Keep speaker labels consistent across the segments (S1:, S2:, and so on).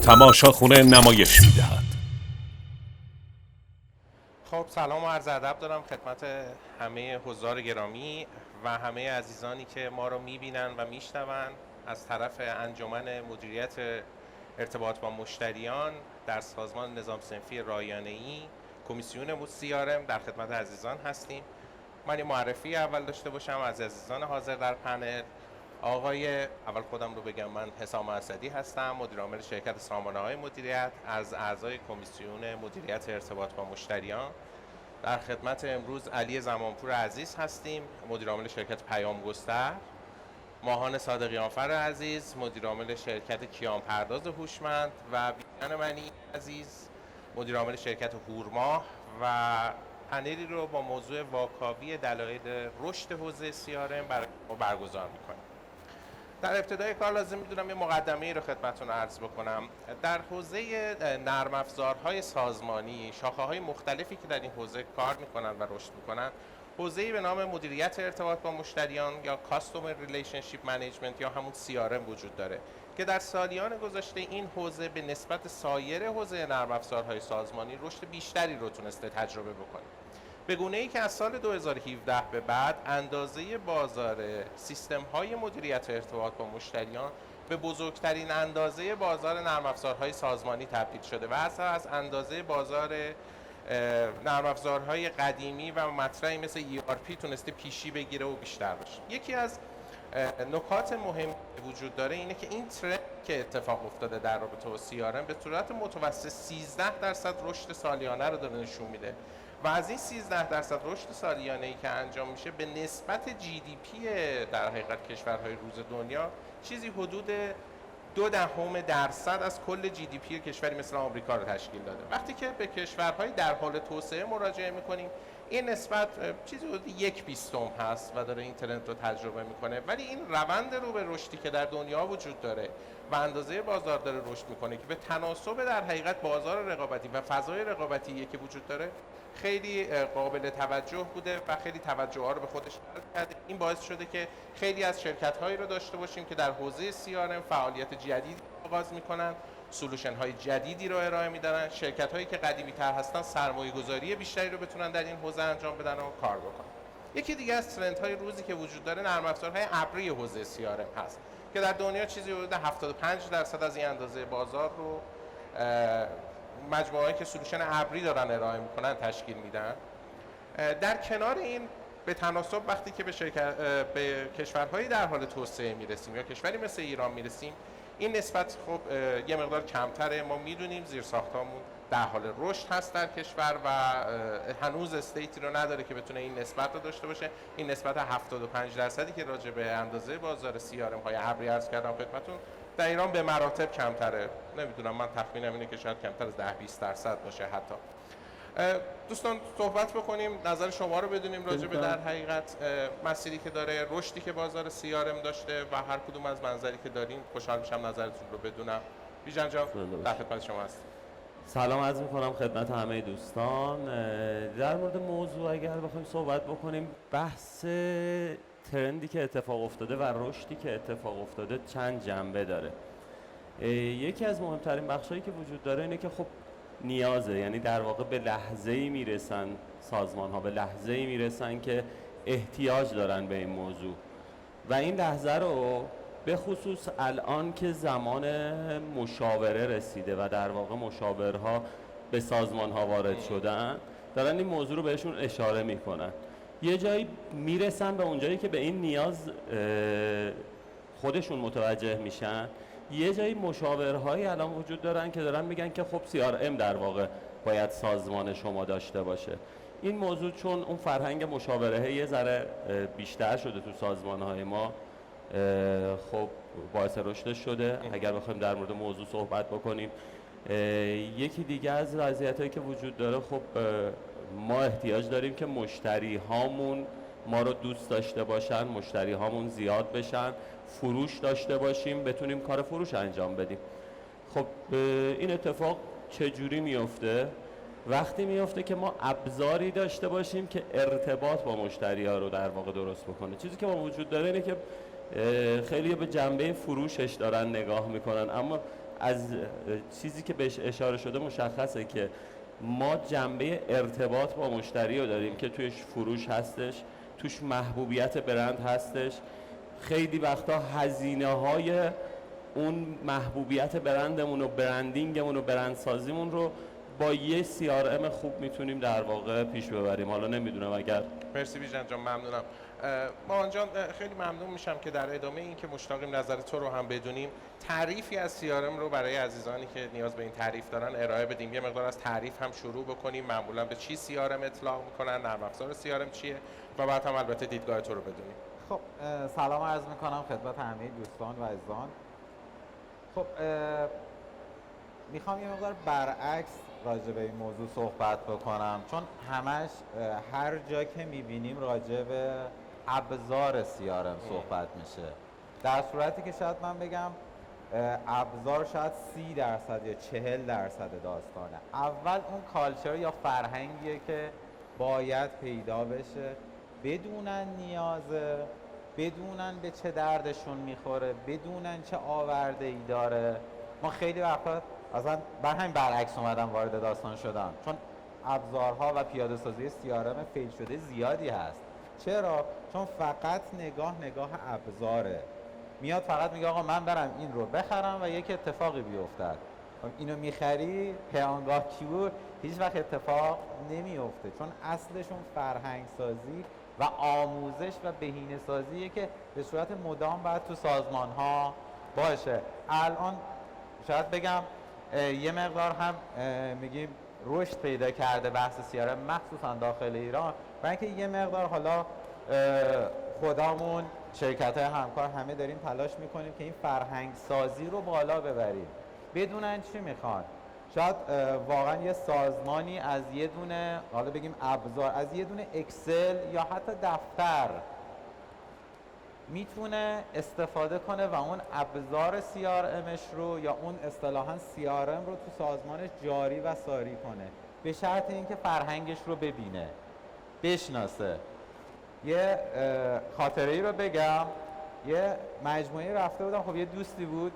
S1: تماشاخانه نمایش می‌دهد.
S2: خب سلام و عرض ادب دارم خدمت همه حضار گرامی و همه عزیزانی که ما رو میبینن و میشنون از طرف انجمن مدیریت ارتباط با مشتریان در سازمان نظام صنفی رایانه‌ای کمیسیون CRM در خدمت عزیزان هستیم. من یه معرفی اول داشته باشم از عزیزان حاضر در پنل. اول خودم رو بگم، من حسام اسدی هستم، مدیر عامل شرکت سامانه‌های مدیریت از اعضای کمیسیون مدیریت ارتباط با مشتریان. در خدمت امروز علی زمانپور عزیز هستیم، مدیر عامل شرکت پیام گستر، ماهان صادقیانفر عزیز، مدیر عامل شرکت کیان پرداز هوشمند و بیژن منی عزیز، مدیر عامل شرکت هورماه و پنلی رو با موضوع واکاوی دلایل رشد حوزه CRM برگزار می‌کنیم. در ابتدای کار لازم می‌دونم یه مقدمه‌ای رو خدمتتون عرض بکنم. در حوزه نرم افزارهای سازمانی، شاخه‌های مختلفی که در این حوزه کار می‌کنن و رشد می‌کنن، حوزه‌ای به نام مدیریت ارتباط با مشتریان یا Customer Relationship Management یا همون CRM وجود داره که در سالیان گذشته این حوزه به نسبت سایر حوزه نرم افزارهای سازمانی رشد بیشتری رو تونسته تجربه بکنه. به گونه‌ای که از سال 2017 به بعد اندازه بازار سیستم‌های مدیریت ارتباط با مشتریان به بزرگترین اندازه بازار نرم افزارهای سازمانی تبدیل شده و از اندازه بازار نرم افزارهای قدیمی و مطرحی مثل ERP تونسته پیشی بگیره و بیشتر بشه. یکی از نکات مهم وجود داره اینه که این ترند که اتفاق افتاده در رابطه با CRM به صورت متوسط 13% رشد سالیانه رو داره نشون میده و از این 13% رشد سالیانه‌ای که انجام میشه به نسبت GDP در حقیقت کشورهای روز دنیا چیزی حدود 0.2% از کل GDP کشوری مثل آمریکا رو تشکیل داده. وقتی که به کشورهای در حال توسعه مراجعه میکنیم این نسبت چیزی حدود 1/20 هست و داره این ترند رو تجربه میکنه، ولی این روند رو به رشدی که در دنیا وجود داره و اندازه بازار داره رشد میکنه که به تناسب در حقیقت بازار رقابتی و فضای رقابتی که وجود داره خیلی قابل توجه بوده و خیلی توجه رو به خودش جلب کرده. این باعث شده که خیلی از شرکت‌هایی رو داشته باشیم که در حوزه CRM فعالیت جدیدی آغاز می‌کنن، سولوشن‌های جدیدی رو ارائه میدن. شرکت‌هایی که قدیمی‌تر هستن سرمایه‌گذاری بیشتری رو بتونن در این حوزه انجام بدن و کار بکنن. یکی دیگه از ترندهای روزی که وجود داره نرم افزارهای ابری حوزه CRM هست که در دنیا چیزی حدود 75% از این اندازه بازار رو مجموعه‌ای که سولوشن ابری دارن ارائه میکنن تشکیل میدن. در کنار این به تناسب وقتی که به کشورهایی در حال توسعه میرسیم یا کشوری مثل ایران میرسیم این نسبت خب یه مقدار کمتره. ما میدونیم زیرساختامون در حال رشد هست در کشور و هنوز استیتی رو نداره که بتونه این نسبت رو داشته باشه. این نسبت 75% که راجع به اندازه بازار CRM های ابری عرض کردم خدمتتون در ایران به مراتب کمتره. نمیدونم، من تخمینم اینه که شاید کمتر از 10-20% باشه حتی. دوستان صحبت بکنیم، نظر شما رو بدونیم راجع به در حقیقت مسیری که داره، رشدی که بازار CRM داشته و هر کدوم از منظری که دارین خوشحال میشم نظرتون رو بدونم. بیژن جان در خدمت شما هستم.
S3: سلام عرض می‌کنم خدمت همه دوستان. در مورد موضوع اگر بخوایم صحبت بکنیم، بحث ترندی که اتفاق افتاده و رشدی که اتفاق افتاده چند جنبه داره. یکی از مهمترین بخشایی که وجود داره اینه که خب نیازه، یعنی در واقع به لحظه‌ای میرسن سازمان‌ها، به لحظه‌ای میرسن که احتیاج دارن به این موضوع و این لحظه رو به خصوص الان که زمان مشاوره رسیده و در واقع مشاورها به سازمان‌ها وارد شدن دارن این موضوع رو بهشون اشاره میکنن. یه جایی میرسن به اونجایی که به این نیاز خودشون متوجه میشن. یه جایی مشاورهایی الان وجود دارن که دارن میگن که خب CRM در واقع باید سازمان شما داشته باشه. این موضوع چون اون فرهنگ مشاوره یه ذره بیشتر شده تو سازمان‌های ما، خب باعث رشدش شده. اگر بخوایم در مورد موضوع صحبت بکنیم، یکی دیگه از وضعیتایی که وجود داره، خب ما احتیاج داریم که مشتری هامون ما رو دوست داشته باشن، مشتری هامون زیاد بشن، فروش داشته باشیم، بتونیم کار فروش انجام بدیم. خب این اتفاق چجوری میفته؟ وقتی میفته که ما ابزاری داشته باشیم که ارتباط با مشتری ها رو در واقع درست بکنه. چیزی که ما وجود داره اینه که خیلی به جنبه فروشش دارن نگاه میکنن، اما از چیزی که بهش اشاره شده مشخصه که ما جنبه ارتباط با مشتری رو داریم که توش فروش هستش، توش محبوبیت برند هستش. خیلی وقتا هزینه‌های اون محبوبیت برندمون و برندینگمون و برندسازیمون رو با یه CRM خوب میتونیم در واقع پیش ببریم. حالا نمیدونم اگر
S2: مرسی بیژن جان، ممنونم. ماهان جان خیلی ممنون میشم که در ادامه این که مشتاقیم نظر تو رو هم بدونیم، تعریفی از CRM رو برای عزیزانی که نیاز به این تعریف دارن ارائه بدیم. یه مقدار از تعریف هم شروع بکنیم. معمولا به چی CRM اطلاق میکنن، نرم افزار CRM چیه و بعد هم البته دیدگاه تو رو بدونیم.
S4: خب سلام عرض میکنم خدمت همه دوستان و عزیزان. خب میخوام یه مقدار برعکس راجع به این موضوع صحبت بکنم، چون همش هر جا که میبینیم راجع به ابزار CRM صحبت میشه، در صورتی که شاید من بگم ابزار شاید 30% یا 40% داستانه. اول اون کالچر یا فرهنگیه که باید پیدا بشه، بدونن نیازه، بدونن به چه دردشون میخوره، بدونن چه آورده ای داره. ما خیلی وقتا اصلا بر همین برعکس اومدم وارد داستان شدم، چون ابزارها و پیاده سازی CRM فیل شده زیادی هست. چرا؟ چون فقط نگاه ابزاره، میاد فقط میگه آقا من برم این رو بخرم و یک اتفاقی بیفتد. اینو میخری پیانگاه کیور، هیچ وقت اتفاق نمیفته، چون اصلشون فرهنگ سازی و آموزش و بهینه سازیه که به صورت مدام باید تو سازمان ها باشه. الان شاید بگم یه مقدار هم میگیم رشد پیدا کرده بحث CRM مخصوصا داخل ایران، برای اینکه یه مقدار حالا خودمون شرکت های همکار همه داریم تلاش میکنیم که این فرهنگ سازی رو بالا ببریم، بدونن چی میخوان. شاید واقعا یه سازمانی از یه دونه حالا بگیم ابزار، از یه دونه اکسل یا حتی دفتر میتونه استفاده کنه و اون ابزار CRMش رو یا اون اصطلاحاً CRM رو تو سازمانش جاری و ساری کنه، به شرط اینکه فرهنگش رو ببینه، بشناسه. یه خاطره ای رو بگم. یه مجموعه رفته بودم، خب یه دوستی بود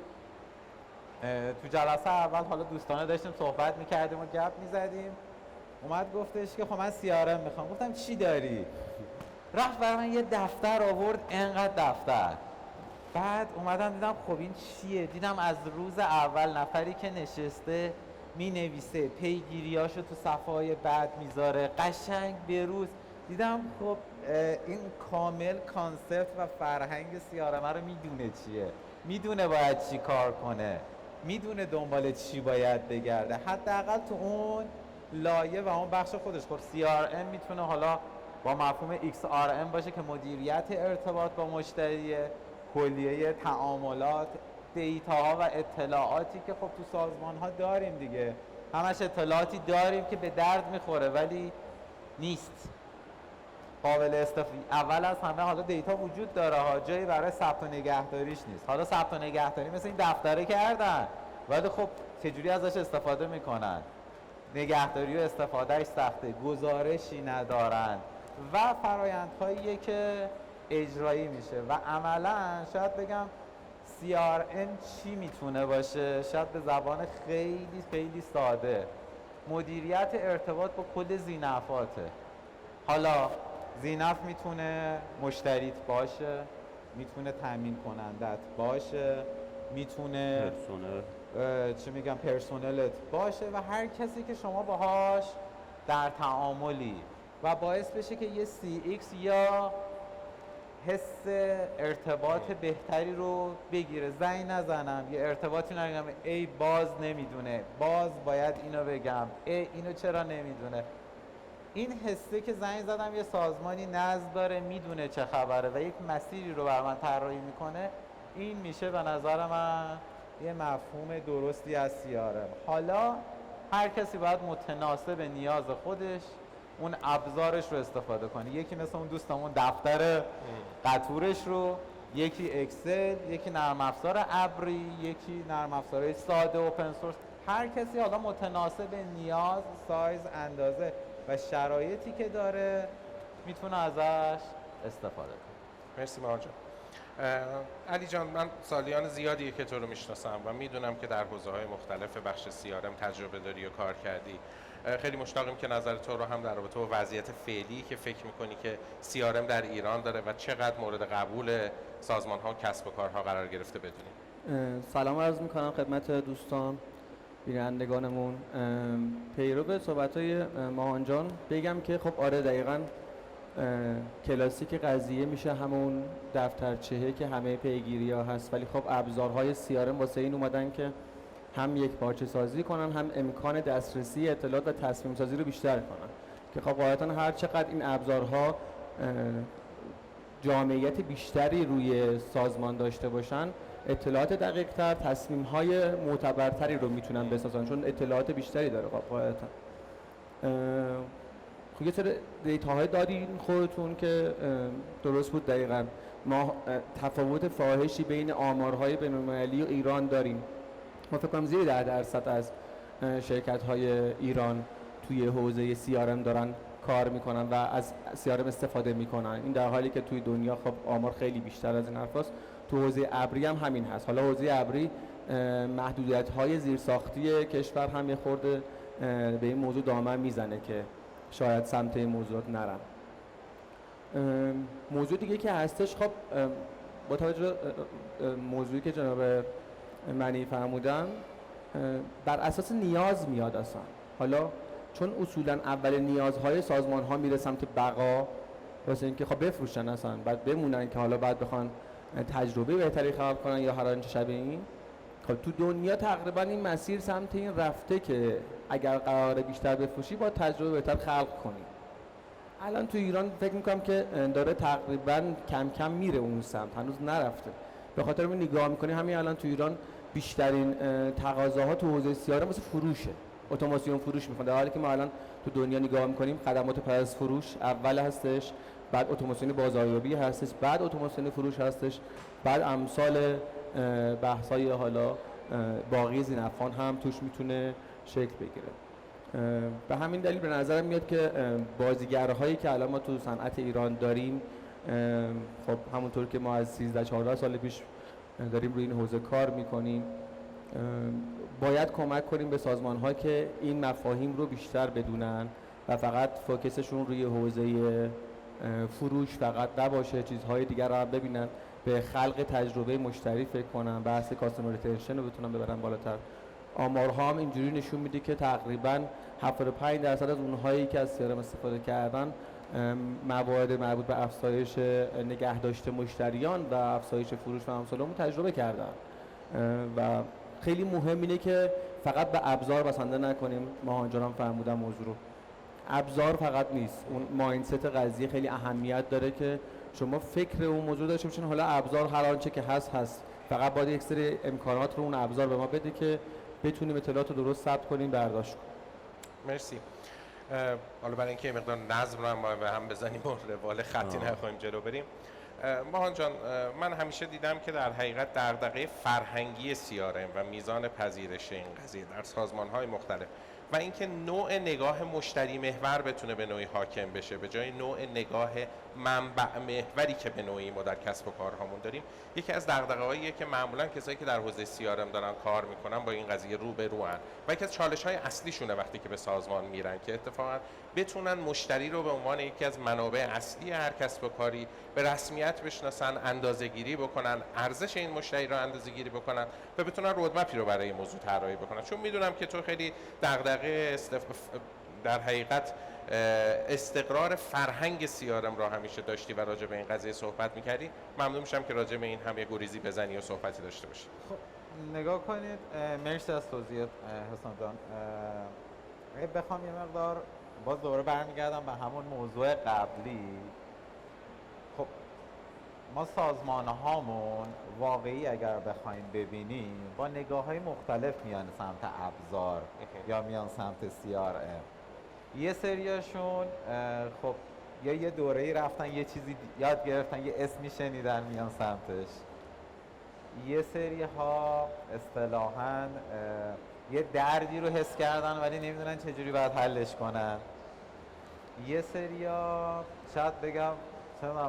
S4: تو جلسه اول، حالا دوستانه داشتیم صحبت میکردیم و گپ میزدیم، اومد گفتش که خب من CRM میخوام. گفتم چی داری؟ رفت برای من یه دفتر آورد، انقدر دفتر. بعد اومدم دیدم خب این چیه؟ دیدم از روز اول نفری که نشسته می نویسه، پیگیریاشو تو صفحه‌های بعد میذاره، قشنگ بروز. دیدم خب این کامل کانسپت و فرهنگ CRM رو میدونه چیه، میدونه باید چی کار کنه، میدونه دنبال چی باید بگرده، حداقل تو اون لایه و اون بخش خودش. خب CRM میتونه حالا با مفهوم XRM باشه که مدیریت ارتباط با مشتریه، کلیه تعاملات، دیتاها و اطلاعاتی که خب تو سازمان ها داریم دیگه، همش اطلاعاتی داریم که به درد میخوره ولی نیست قابل استفاده. اول از همه حالا دیتا وجود داره ها، جایی برای ثبت و نگهداریش نیست. حالا ثبت و نگهداری مثل این دفتره کردن، ولی خب چجوری ازش استفاده میکنن؟ نگهداری و استفادهش سخته، گزارشی ندارن و فرایندهایی که اجرایی میشه. و عملا شاید بگم CRM چی میتونه باشه؟ شاید به زبان خیلی خیلی ساده، مدیریت ارتباط با کل ذینفعاته. حالا ذینفع میتونه مشتریت باشه، میتونه تامین کنندت باشه، میتونه چی میگم پرسونلت باشه و هر کسی که شما باهاش در تعاملی و باعث بشه که یه CX یا حس ارتباط بهتری رو بگیره. زنگ نزنم یه ارتباطی نگم ای باز نمیدونه، باز باید اینو بگم، ای اینو چرا نمیدونه. این حسه که زنگ زدم یه سازمانی نزد داره، میدونه چه خبره و یک مسیری رو بر من طراحی میکنه، این میشه به نظر من یه مفهوم درستی از CRM. حالا هر کسی باید متناسب نیاز خودش اون ابزارش رو استفاده کنه. یکی مثل اون دوستمون دفتر قطورش رو، یکی اکسل، یکی نرم افزار ابری، یکی نرم افزارهای ساده اوپن سورس. هر کسی حالا متناسب نیاز، سایز، اندازه و شرایطی که داره میتونه ازش استفاده کنه.
S2: مرسی ماهان جان. علی جان، من سالیان زیادیه که تو رو میشناسم و میدونم که در حوزه‌های مختلف بخش CRM تجربه داری و کار کردی. خیلی مشتاقیم که نظر تو رو هم در رابطه با وضعیت فعلی که فکر میکنی که CRM در ایران داره و چقدر مورد قبول سازمان‌ها و کسب و کارها قرار گرفته بدونیم.
S5: سلام عرض میکنم خدمت دوستان بینندگانمون. پیرو به صحبت‌های ماهان جان بگم که خب آره دقیقاً کلاسیک قضیه میشه همون دفترچه‌ای که همه پیگیری‌ها هست، ولی خب ابزارهای CRM واسه این اومدن که هم یک پارچه سازی کنن، هم امکان دسترسی اطلاعات و تصمیم سازی رو بیشتر کنن، که خب قاعدتاً هر چقدر این ابزارها جامعیت بیشتری روی سازمان داشته باشن، اطلاعات دقیق‌تر، تصمیم‌های معتبرتری رو میتونن بسازن، چون اطلاعات بیشتری داره قاعدتاً. خب یه سری دیتاهای دارین خودتون که درست بود دقیقاً. ما تفاوت فاحشی بین آمارهای بین‌المللی و ایران داریم. ما فکر کنم زیر 10% از شرکت‌های ایران توی حوزه CRM دارن کار میکنن و از CRM استفاده میکنن. این در حالی که توی دنیا خب آمار خیلی بیشتر از این حرفاست. تو حوزه ابری هم همین هست. حالا حوزه ابری محدودیت‌های زیرساختی کشور هم یه خورده به این موضوع دامن میزنه که شاید سمت این موضوعات نرن. موضوع دیگه که هستش، خب با توجه موضوعی که جناب منی فرمودن، بر اساس نیاز میاد اصلا. حالا چون اصولا اول نیازهای سازمان ها میره سمت بقا، واسه اینکه خب بفروشن اصلا، بعد بمونن که حالا بعد بخوان تجربه بهتری خلق کنن یا هر آنچه شبیه این. خب تو دنیا تقریبا این مسیر سمت این رفته که اگر قراره بیشتر بفروشی با تجربه بهتر خلق کنی. الان تو ایران فکر میکنم که داره تقریبا کم کم میره اون سمت، هنوز نرفته. به خاطر همین نگاه میکنی همین الان تو ایران بیشترین تقاضاها تو حوزه CRM واسه فروشه، اتوماسیون فروش میخوان، در حالی که ما الان تو دنیا نگاه میکنیم خدمات پس از فروش اول هستش، بعد اتوماسیون بازاریابی هستش، بعد اتوماسیون فروش هستش، بعد امثال بحث‌های حالا باقی ذی‌نفعان هم توش میتونه شکل بگیره. به همین دلیل به نظرم میاد که بازیگرهایی که الان ما تو صنعت ایران داریم، خب همونطور که ما از 13-14 سال پیش داریم روی این حوزه کار میکنیم، باید کمک کنیم به سازمان‌ها که این مفاهیم رو بیشتر بدونن و فقط فوکسشون روی حوزه فروش فقط نباشه، چیزهای دیگر رو هم ببینن، به خلق تجربه مشتری فکر کنن، بحث کاستمر ریتنشن رو بتونن ببرن بالاتر. آمارها هم اینجوری نشون میده که تقریباً 75% از اونهایی که از CRM استفاده کردن موارد مربوط به افزایش نگهداشت مشتریان و افزایش فروش و امثال تجربه کردن. و خیلی مهم اینه که فقط به ابزار بسنده نکنیم. ماهان جان هم فرمودن موضوع رو، ابزار فقط نیست، اون مایندست قضیه خیلی اهمیت داره که شما فکر اون موضوع داشته باشین. حالا ابزار هر آنچه که هست، فقط باید یک سری امکانات رو اون ابزار به ما بده که بتونیم اطلاعات رو درست ثبت کنیم، برداشت کنیم.
S2: مرسی. حالا برای اینکه مقدار نظم رو هم بزنیم و روال خطی نخواهیم جلو بریم، ماهان جان، من همیشه دیدم که در حقیقت دغدغه فرهنگی CRM و میزان پذیرش این قضیه در سازمان‌های مختلف و اینکه نوع نگاه مشتری محور بتونه به نوعی حاکم بشه به جای نوع نگاه منبع محوری که به نوعی ما در کسب و کارهامون داریم، یکی از دغدغه‌هاییه که معمولاً کسایی که در حوزه CRM دارن کار میکنن با این قضیه رو به روان و یکی از چالش‌های اصلیشونه وقتی که به سازمان میرن که اتفاقاً بتونن مشتری رو به عنوان یکی از منابع اصلی هر کسب و کاری به رسمیت بشناسن، اندازه‌گیری بکنن، ارزش این مشتری رو اندازه‌گیری بکنن و بتونن رودمپی رو برای این موضوع طراحی بکنن. چون میدونم که تو خیلی دغدغه در حقیقت استقرار فرهنگ CRM را همیشه داشتی و راجع به این قضیه صحبت می‌کردی. ممنون میشم که راجع به این هم یه گریزی بزنی و صحبتی داشته باشی.
S4: خب نگاه کنید، مرسی از توضیحات حسن جان. اگه بخوام یه مقدار باز دوباره برمیگردم به همون موضوع قبلی، خب ما سازمان هامون واقعی اگر بخوایم ببینیم با نگاه های مختلف میان سمت ابزار یا میان سمت CRM. یه سریاشون خب یا یه دوره‌ای رفتن یه چیزی یاد گرفتن، یه اسمی شنیدن میان سمتش. یه سری ها اصطلاحاً یه دردی رو حس کردن ولی نمیدونن چجوری باید حلش کنن. یه سری ها شاید بگم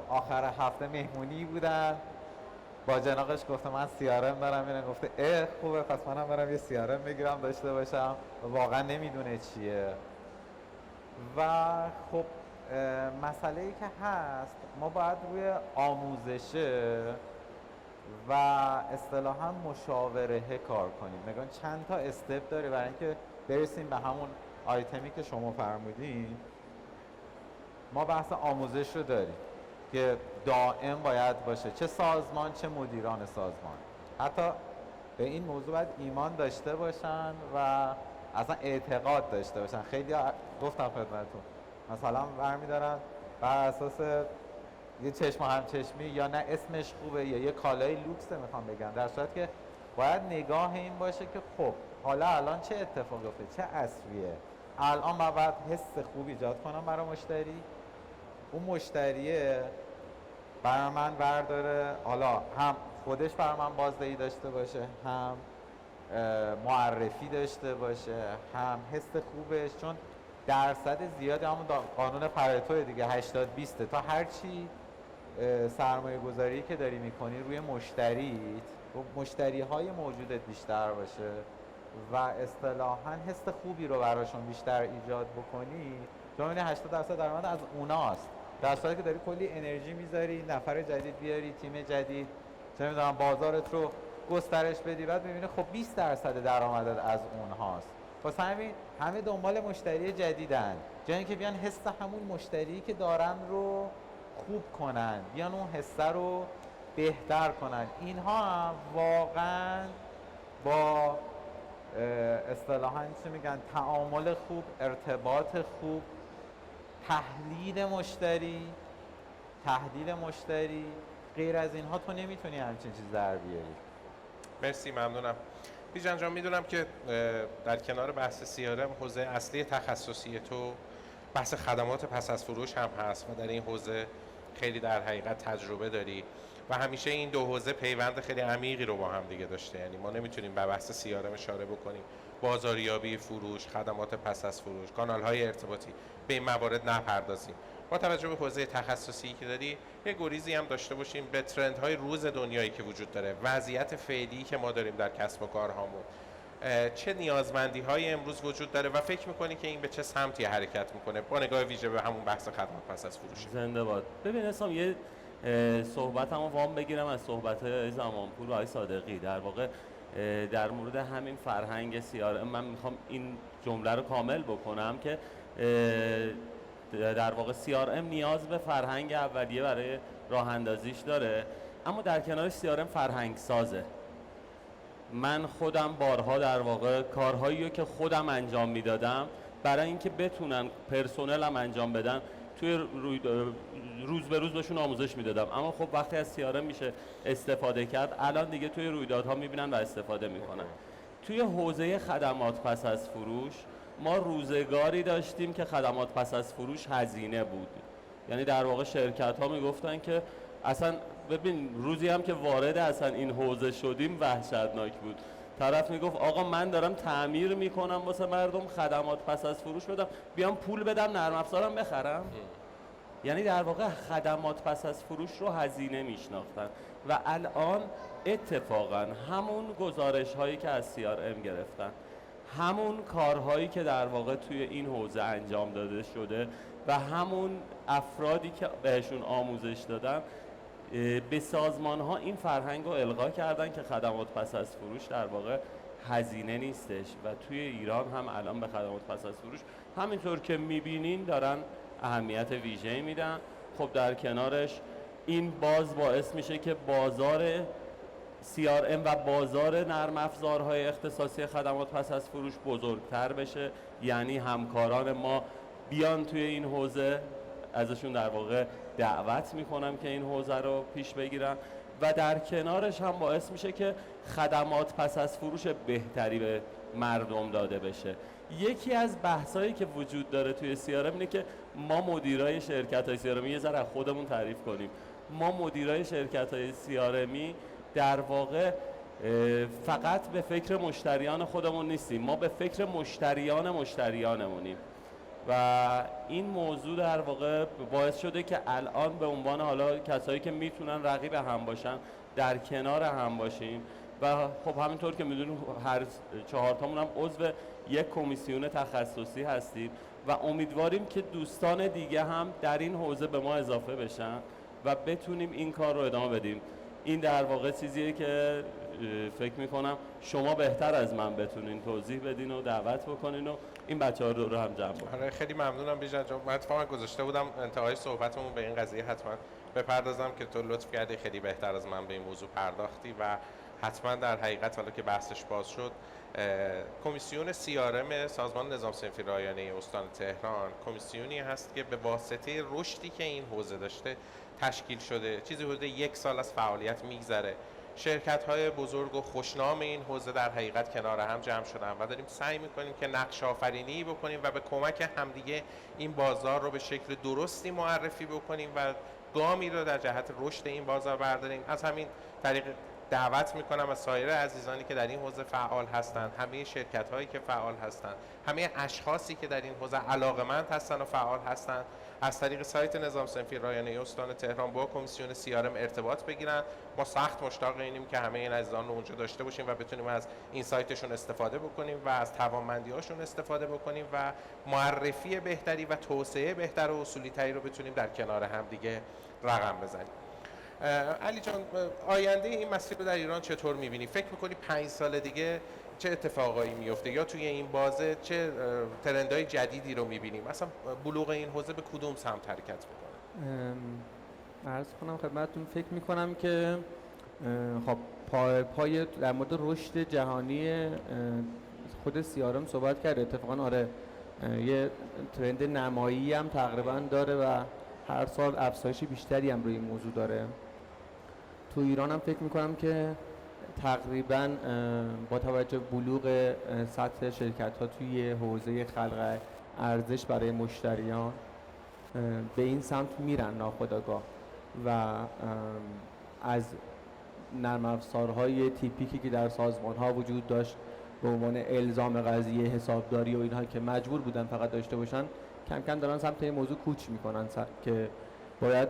S4: آخر هفته مهمونی بودن، با جناقش گفته من CRM دارم، اینه گفته اه خوبه پس منم برم یه CRM بگیرم داشته باشم و واقعا نمیدونه چیه. و خب مسئله ای که هست ما باید روی آموزشه و اصطلاحا مشاوره کار کنیم. نگاه چند تا استپ داره برای اینکه برسیم به همون آیتمی که شما فرمودین. ما بحث آموزش رو داریم که دائم باید باشه، چه سازمان چه مدیران سازمان. حتی به این موضوع باید ایمان داشته باشن و اصلا اعتقاد داشته باشن. خیلی گفتم خدمتتون مثلا برمی‌دارن بر اساس یه چشم همچشمی یا نه اسمش خوبه یا یه کالای لوکسه میخوام بگم، در صورتی که باید نگاه این باشه که خب حالا الان چه اتفاقی افتاده، چه عصریه، الان من باید حس خوب ایجاد کنم برای مشتری، اون مشتریه برای من برداره حالا هم خودش برای من بازدهی داشته باشه، هم معرفی داشته باشه، هم حس خوبش. چون درصد زیادی همون قانون پارتو دیگه 80-20 تا هرچی سرمایه گذاری که داری میکنی روی مشتریت و مشتری های موجودت بیشتر باشه و اصطلاحاً حس خوبی رو براشون بیشتر ایجاد بکنی، چون 80% درآمد از اوناست، در صورتی که داری کلی انرژی میذاری نفر جدید بیاری، تیم جدید، چه میدونم بازارت رو گسترش بدی، بعد میبینی خب 20% درآمدت از اونهاست. واسه همین همه دنبال مشتری جدیدن، جای اینکه بیان حس همون مشتری که دارن رو خوب کنن، بیان اون حسه رو بهتر کنن. اینها هم واقعا با اصطلاحاً چی میگن تعامل خوب، ارتباط خوب، تحلیل مشتری، غیر از اینها تو نمیتونی همچین چیز در بیاری.
S2: مرسی، ممنونم. بیژن جان، میدونم که در کنار بحث CRM حوزه اصلی تخصصی تو بحث خدمات پس از فروش هم هست و در این حوزه خیلی در حقیقت تجربه داری و همیشه این دو حوزه پیوند خیلی عمیقی رو با هم دیگه داشته. یعنی ما نمیتونیم به بحث CRM اشاره بکنیم، بازاریابی، فروش، خدمات پس از فروش، کانال‌های ارتباطی، به این موارد نپردازیم. با توجه به حوزه تخصصی که داری، یه گریزی هم داشته باشیم به ترندهای روز دنیایی که وجود داره، وضعیت فعلی که ما داریم در کسب و کارهامون، چه نیازمندی‌های امروز وجود داره و فکر می‌کنی که این به چه سمتی حرکت می‌کنه با نگاه ویژه به همون بحث خدمات پس از فروش.
S3: زنده باد. ببین اسام یه صحبتمو وام بگیرم از صحبت زمانپور و آقای صادقی. در واقع در مورد همین فرهنگ CRM من میخوام این جمله رو کامل بکنم که در واقع CRM نیاز به فرهنگ اولیه برای راه اندازیش داره، اما در کنارش CRM فرهنگ سازه. من خودم بارها در واقع کارهایی رو که خودم انجام میدادم برای اینکه بتونن پرسنلم انجام بدن توی روز به روز بهشون آموزش میدادم، اما خب وقتی از CRM میشه استفاده کرد الان دیگه توی رویدادها میبینن و استفاده میکنن. توی حوزه خدمات پس از فروش ما روزگاری داشتیم که خدمات پس از فروش هزینه بود. یعنی در واقع شرکت ها میگفتن که اصلا ببین روزی هم که وارد اصلا این حوزه شدیم وحشتناک بود. طرف میگفت آقا من دارم تعمیر میکنم واسه مردم، خدمات پس از فروش بدم، بیام پول بدم نرم افزارم بخرم. یعنی در واقع خدمات پس از فروش رو هزینه میشناختن و الان اتفاقا همون گزارش هایی که از CRM گرفتن، همون کارهایی که در واقع توی این حوزه انجام داده شده و همون افرادی که بهشون آموزش دادن به سازمان ها این فرهنگ رو القا کردن که خدمات پس از فروش در واقع هزینه نیستش و توی ایران هم الان به خدمات پس از فروش همینطور که میبینین دارن اهمیت ویژه‌ای میدن. خب در کنارش این باعث میشه که بازار CRM و بازار نرم افزارهای اختصاصی خدمات پس از فروش بزرگتر بشه، یعنی همکاران ما بیان توی این حوزه، ازشون در واقع دعوت میکنم که این حوزه رو پیش بگیرن و در کنارش هم باعث میشه که خدمات پس از فروش بهتری به مردم داده بشه. یکی از بحثایی که وجود داره توی CRM اینه که ما مدیرای شرکت‌های CRM یه ذره خودمون تعریف کنیم. ما مدیرای شرکت‌های CRM در واقع فقط به فکر مشتریان خودمون نیستیم، ما به فکر مشتریانمونیم و این موضوع در واقع باعث شده که الان به عنوان حالا کسایی که میتونن رقیب هم باشن در کنار هم باشیم و خب همینطور که میدونیم هر 4 تامون هم عضو یک کمیسیون تخصصی هستیم و امیدواریم که دوستان دیگه هم در این حوزه به ما اضافه بشن و بتونیم این کار رو ادامه بدیم. این در واقع چیزیه که فکر میکنم شما بهتر از من بتونین توضیح بدین و دعوت بکنین و این بچه‌ها رو هم جمع بکنین.
S2: آره خیلی ممنونم بیژن جان. من اتفاقا گذاشته بودم انتهای صحبتمون به این قضیه حتما بپردازم که تو لطف کردی خیلی بهتر از من به این موضوع پرداختی و حتما در حقیقت حالا که بحثش باز شد کمیسیون CRM سازمان نظام صنفی رایانه استان تهران کمیسیونی هست که به واسطه رشدی که این حوزه داشته تشکیل شده. چیزی حدود 1 سال از فعالیت میگذره. شرکت‌های بزرگ و خوشنام این حوزه در حقیقت کنار هم جمع شدن و داریم سعی می‌کنیم که نقش آفرینی بکنیم و به کمک همدیگه این بازار رو به شکل درستی معرفی بکنیم و گامی رو در جهت رشد این بازار برداریم. از همین طریق دعوت میکنم از سایر عزیزانی که در این حوزه فعال هستند، همه شرکت‌هایی که فعال هستند، همه اشخاصی که در این حوزه علاقه‌مند هستند و فعال هستند، از طریق سایت نظام صنفی رایانه استان تهران با کمیسیون CRM ارتباط بگیرن. ما سخت مشتاق اینیم که همه این عزیزان رو اونجا داشته باشیم و بتونیم از این سایتشون استفاده بکنیم و از توانمندی‌هاشون استفاده بکنیم و معرفی بهتری و توسعه بهتر و اصولی‌تری رو بتونیم در کنار هم دیگه رقم بزنیم. علی جان، آینده این مسیر رو در ایران چطور می‌بینی؟ فکر می‌کنی 5 سال دیگه چه اتفاقایی میفته یا توی این بازه چه ترندهای جدیدی رو می‌بینیم؟ مثلا بلوغ این حوزه به کدوم سمت حرکت می‌کنه؟
S5: عرض کنم خدمتتون فکر می‌کنم که خب پای در مورد رشد جهانی خود CRM صحبت کرده. اتفاقا آره یه ترند نمایی هم تقریبا داره و هر سال افزایش بیشتری هم روی این موضوع داره. تو ایران هم فکر میکنم که تقریبا با توجه بلوغ سطح شرکت ها توی حوزه خلق ارزش برای مشتریان به این سمت میرن ناخودآگاه و از نرم افزارهای تیپیکی که در سازمان ها وجود داشت به عنوان الزام قضیه حسابداری و اینها که مجبور بودن فقط داشته باشن، کم کم دارن سمت این موضوع کوچ میکنن که باید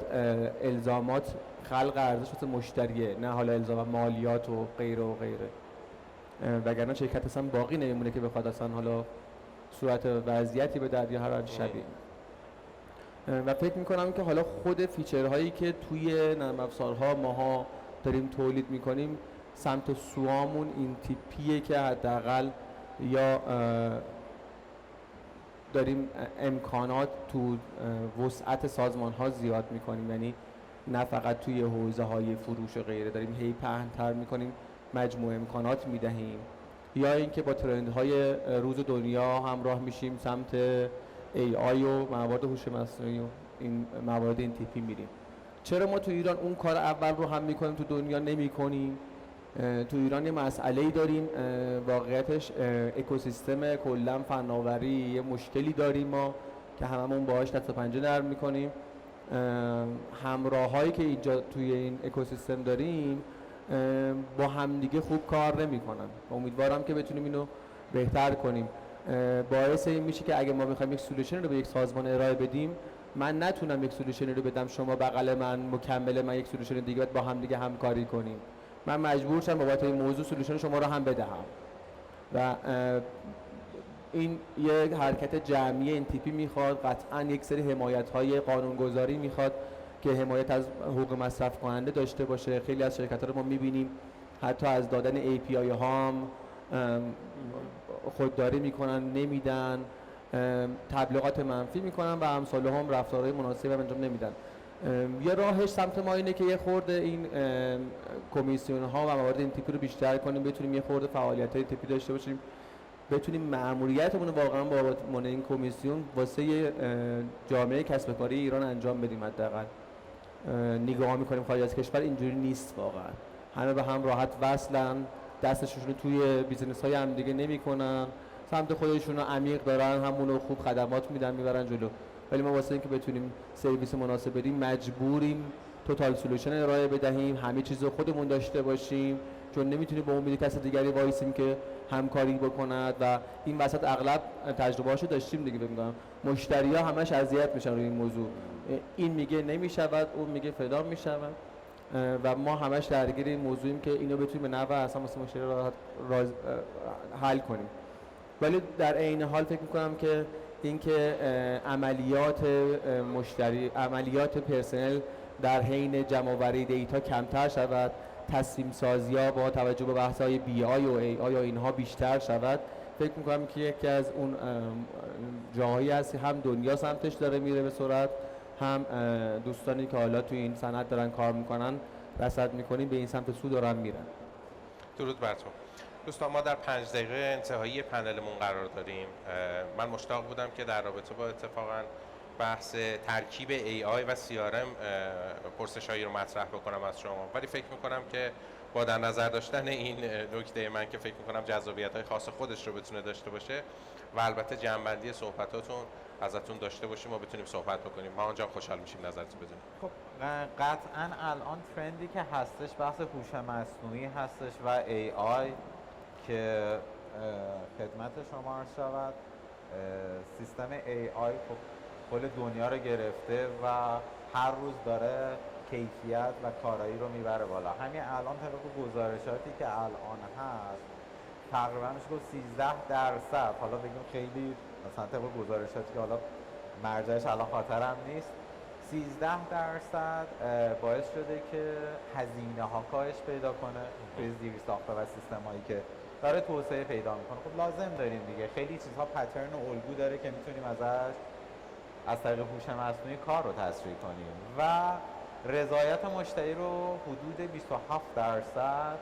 S5: الزامات خلق ارزش واسه مشتریه، نه حالا الزام مالیات و غیره و غیره. وگرنه شرکت اصلا باقی نمیمونه که بخواد اصلا حالا صورت وضعیتی به در یا هر شبیه. و فکر میکنم که حالا خود فیچرهایی که توی نرم افزارها ماها داریم تولید میکنیم سمت سوامون این تیپیه که حداقل یا داریم امکانات تو وسعت سازمان ها زیاد میکنیم، یعنی نه فقط توی حوزه های فروش و غیره، داریم هی پهن‌تر میکنیم، مجموعه امکانات میدهیم، یا اینکه با ترندهای روز دنیا همراه میشیم سمت AI و موارد هوش مصنوعی و این موارد این تیپی میریم. چرا ما تو ایران اون کار اول رو هم میکنیم تو دنیا نمیکنیم؟ تو ایران یه مسئله‌ای داریم، واقعیتش اکوسیستم کلا فناوری یه مشکلی داریم ما که هممون باهاش دست و پنجه نرم میکنیم. همراهایی که اینجا توی این اکوسیستم داریم با همدیگه خوب کار نمیکنن. امیدوارم که بتونیم اینو بهتر کنیم. باعث این میشه که اگه ما بخوایم یک سولوشن رو به یک سازمان ارائه بدیم، من نتونم یک سولوشن رو بدم شما بغل من مکمل من یک سولوشن دیگه با هم دیگه همکاری کنیم. من مجبور شدم بابت این موضوع سولوشن شما رو هم بدهم و این یک حرکت جمعی این تیپی میخواد. قطعا یک سری حمایت‌های قانونگذاری میخواد که حمایت از حقوق مصرف کننده داشته باشه. خیلی از شرکت‌ها رو ما میبینیم حتی از دادن API ها هم خودداری میکنن، نمیدن، تبلیغات منفی میکنن و امثال هم رفتارهای مناسب انجام نمیدن. یه راهش سمت ما اینه که یه خورده این کمیسیون ها و موارد این تیپی رو بیشتر کنیم، بتونیم یه خورده فعالیت های تیپی داشته باشیم، بتونیم مأموریتمون رو واقعا با عنوان این کمیسیون واسه جامعه کسب و کاری ایران انجام بدیم. حداقل نگاه میکنیم خارج از کشور اینجوری نیست، واقعا همه به هم راحت وصلن، دستشون رو توی بیزنس های هم دیگه نمیکنن، سمت خودشون رو عمیق دارن، همون خوب خدمات میدن میبرن جلو. ولی ما واسه اینکه بتونیم سرویس مناسب بدیم مجبوریم توتال سولوشن ارائه بدهیم، همه چیز رو خودمون داشته باشیم، چون نمیتونیم با امید کس دیگری وایسیم که همکاری بکند و این وسط اغلب تجربه‌اشو داشتیم دیگه. میگم مشتری‌ها همش اذیت میشن روی این موضوع، این میگه نمیشود، اون میگه فلان میشود. و ما همش درگیر این موضوعیم که اینو بتونیم به نحو اصلا واسه مشتری راحت حل کنیم. ولی در عین حال فکر می‌کنم که اینکه عملیات مشتری، عملیات پرسنل در حین جمع‌آوری دیتا کمتر شود، تصمیم سازی‌ها با توجه به بحث‌های بی آی و ای آی یا اینها بیشتر شود، فکر می‌کنم که یکی از اون جاهایی هست هم دنیا سمتش داره میره به سرعت، هم دوستانی که حالا تو این صنعت دارن کار میکنن رصد میکنیم به این سمت سو دارن میرن.
S2: درود بر تو. دوستان ما در 5 دقیقه انتهایی پنلمون قرار داریم. من مشتاق بودم که در رابطه با اتفاقا بحث ترکیب AI و CRM پرسشایی رو مطرح بکنم از شما، ولی فکر میکنم که با در نظر داشتن این نکته من که فکر میکنم جذابیت‌های خاص خودش رو بتونه داشته باشه و البته جنبندی صحبتاتون ازتون داشته باشیم و بتونیم صحبت بکنیم. ما آنجا خوشحال میشیم نظرتون بدونیم.
S4: خب قطعا الان ترندی که هستش بحث هوش مصنوعی هستش و AI که خدمت شما عرض شود. سیستم AI خب کل دنیا رو گرفته و هر روز داره کیفیت و کارایی رو میبره بالا. همین الان طبق گزارشاتی که الان هست تقریبا میشه گفت 13%، حالا بگیم خیلی مثلا طبق گزارشاتی که حالا مرجعش الان خاطرم نیست، 13% باعث شده که هزینه ها کاهش پیدا کنه توی زیر ساخته و سیستم هایی که داره توسعه پیدا میکنه. خب لازم داریم دیگه، خیلی چیزها پترن و الگو داره که میتونیم ازش از طریق هوش مصنوعی کار رو تسریع کنیم و رضایت مشتری رو حدود 27%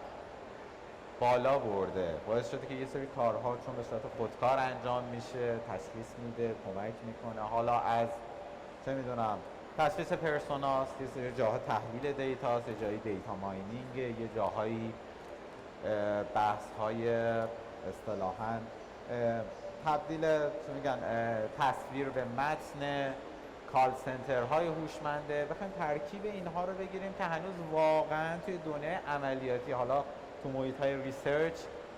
S4: بالا برده. باعث شده که یه سری کارها چون به صورت خودکار انجام میشه، تشخیص میده، کمک میکنه، حالا از چه میدونم تشخیص پرسوناست، یه سری جاها تحلیل دیتاست، یه جایی دیتا ماینینگ، یه جاهایی بحث های اصطلاحاً تبدیل چی میگن تصویر به متن، کال سنترهای هوشمنده. بخوایم ترکیب اینها رو بگیریم که هنوز واقعا توی دنیای عملیاتی، حالا تو محیط‌های ریسرچ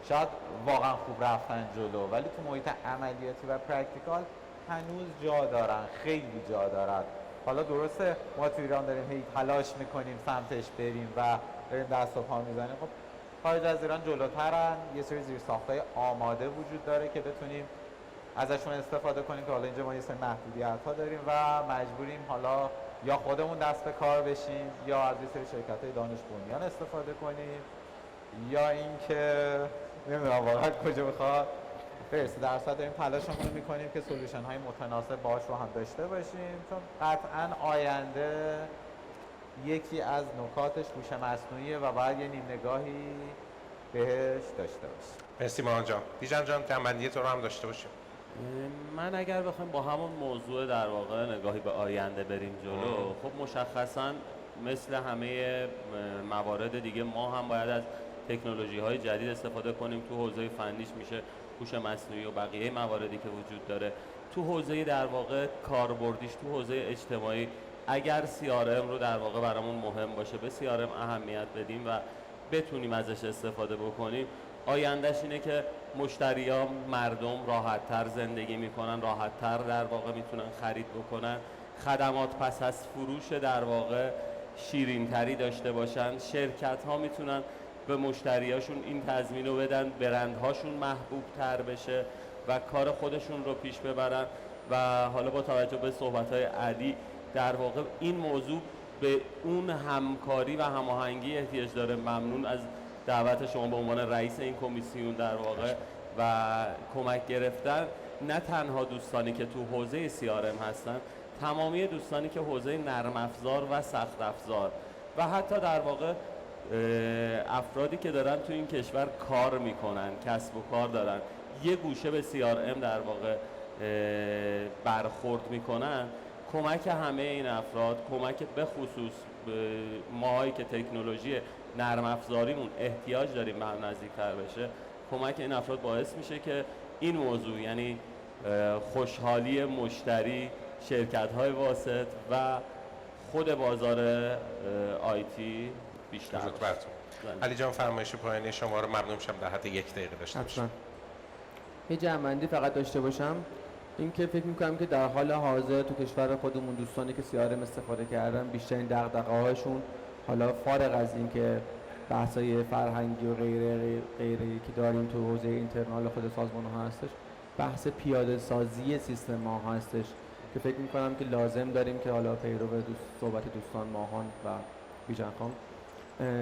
S4: شاید واقعا خوب رفتن جلو، ولی تو محیط عملیاتی و پرکتیکال هنوز جا دارن، خیلی جا دارن. حالا درسته ما تو ایران داریم هی تلاش میکنیم سمتش بریم و داریم دست و پا میزنیم، خب خارج از ایران جلوترن، یه سری زیرساخت‌های آماده وجود داره که بتونیم ازشون استفاده کنیم که حالا اینجا ما یه سری محدودیت‌ها داریم و مجبوریم حالا یا خودمون دست به کار بشیم یا از یه سری شرکت‌های دانش بنیان استفاده کنیم یا اینکه نمیدونم واقعا کجا بخواد برسه. در صورت داریم تلاشمون رو می‌کنیم که سولوشن‌های متناسب باهاش رو هم داشته باشیم، چون قطعاً آینده یکی از نکاتش هوش مصنوعیه و باید یه نیم نگاهی بهش داشته باشیم.
S2: مرسی ماهان جان. دیجان جان جنبندی تو رو هم داشته باشیم.
S3: من اگر بخوایم با همون موضوع در واقع نگاهی به آینده بریم جلو، خب مشخصاً مثل همه موارد دیگه ما هم باید از تکنولوژی‌های جدید استفاده کنیم. تو حوزه فنیش میشه هوش مصنوعی و بقیه مواردی که وجود داره. تو حوزه در واقع کاربردیش، تو حوزه اجتماعی اگر CRM رو در واقع برامون مهم باشه به CRM اهمیت بدیم و بتونیم ازش استفاده بکنیم، آیندهش اینه که مشتریان، مردم راحت‌تر زندگی میکنن، راحت‌تر در واقع میتونن خرید بکنن، خدمات پس از فروش در واقع شیرین‌تری داشته باشن، شرکت‌ها میتونن به مشتریاشون این تضمین رو بدن برندهاشون محبوب‌تر بشه و کار خودشون رو پیش ببرن. و حالا با توجه به صحبت‌های علی در واقع این موضوع به اون همکاری و هماهنگی احتیاج داره. ممنون از دعوت شما به عنوان رئیس این کمیسیون در واقع و کمک گرفتن نه تنها دوستانی که تو حوزه CRM هستن، تمامی دوستانی که حوزه نرم افزار و سخت افزار و حتی در واقع افرادی که دارن تو این کشور کار میکنن، کسب و کار دارن، یه گوشه به CRM در واقع برخورد میکنن. کمک همه این افراد، کمک به خصوص ماهایی که تکنولوژی نرم افزاریمون احتیاج داریم به هم نزدیکتر بشه، کمک این افراد باعث میشه که این موضوع یعنی خوشحالی مشتری، شرکت‌های واسط و خود بازار آیتی بیشتر باشه.
S2: علی جان فرمایش پایانی شما رو ممنون شم در حد 1 دقیقه داشته باشیم.
S5: یه جمع‌بندی فقط داشته باشم، این که فکر می‌کنم که در حال حاضر تو کشور خودمون دوستانی که CRM استفاده کردن بیشترین دغدغه‌هاشون حالا فارغ از اینکه بحثای فرهنگی و غیره که داریم تو حوزه اینترنال خود سازمان ها هستش، بحث پیاده سازی سیستم ها هستش که فکر میکنم که لازم داریم که حالا پیرو صحبت دوستان ماهان و بیژن خان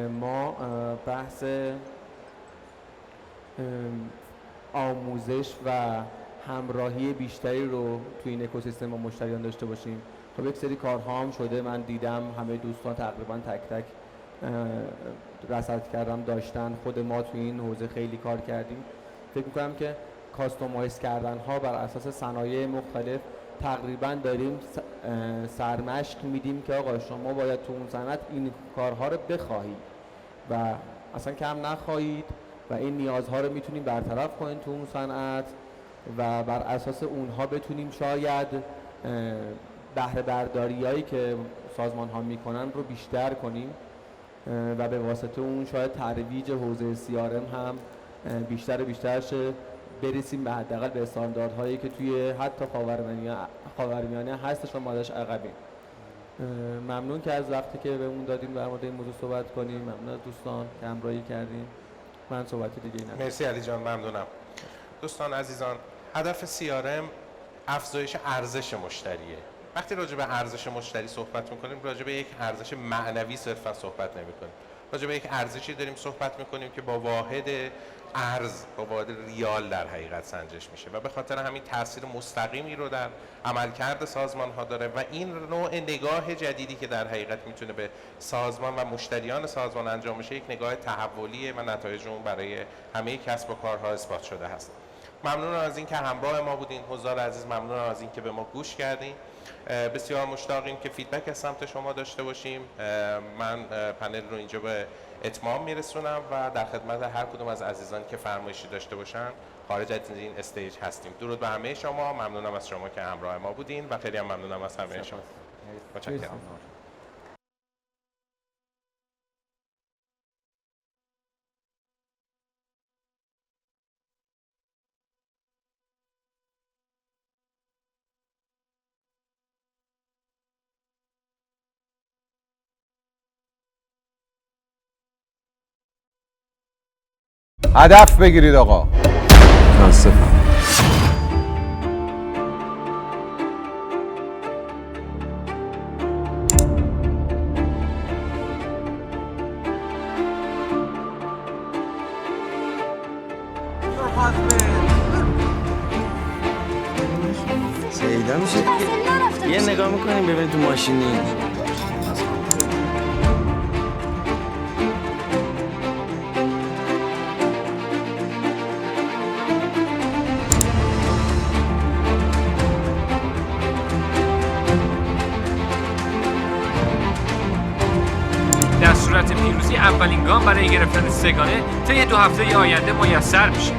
S5: ما بحث آموزش و همراهی بیشتری رو تو این اکوسیستم با مشتریان داشته باشیم. خب یک سری کارها هم شده، من دیدم همه دوستان تقریبا تک تک رصد کردم داشتن، خود ما تو این حوزه خیلی کار کردیم. فکر میکنم که کاستومایز کردن ها بر اساس صنایع مختلف تقریبا داریم سرمشق میدیم که آقا شما باید تو اون صنعت این کارها رو بخواهید و اصلا کم نخواهید و این نیازها رو میتونیم برطرف کنیم تو اون صنعت و بر اساس اونها بتونیم شاید بهره برداریایی که سازمان ها میکنن رو بیشتر کنیم و به واسطه اون شاید ترویج حوزه CRM هم بیشتر و بیشتر شه، برسیم به حداقل به استانداردهایی که توی حتی خاورمیانه هستش و ما ازش عقبیم. ممنون که از وقتی که بهمون دادین در مورد این موضوع صحبت کنیم. ممنون از دوستان که همراهی کردین. من صحبت دیگه ندارم.
S2: مرسی علی جان، ممنونم. دوستان عزیزان، هدف CRM افزایش ارزش مشتریه. وقتی راجع به ارزش مشتری صحبت میکنیم، راجع به یک ارزش معنوی صرفا صحبت نمیکنیم. راجع به یک ارزشی داریم صحبت میکنیم که با واحد ارز، با واحد ریال در حقیقت سنجش میشه و به خاطر همین تاثیر مستقیمی رو در عملکرد سازمان ها داره و این نوع نگاه جدیدی که در حقیقت میتونه به سازمان و مشتریان سازمان انجام بشه، یک نگاه تحولیه و نتایج اون برای همه کسب و کارها اثبات شده هست. ممنونم از اینکه همراه ما بودین حضار عزیز، ممنونم از اینکه به ما گوش کردین. بسیار مشتاقیم که فیدبک از سمت شما داشته باشیم. من پنل رو اینجا به اتمام میرسونم و در خدمت هر کدوم از عزیزان که فرمایشی داشته باشن خارج از این استیج هستیم. درود به همه شما، ممنونم از شما که همراه ما بودین و خیلی هم ممنونم از همه شما. متشکرم.
S6: هدف بگیرید آقا. متاسفم.
S7: سیدا میشه یه نگاه میکنیم ببینید تو ماشینی.
S8: در صورت پیروزی اولین گام برای گرفتن سگانه طی 2 هفته آینده میسر میشه.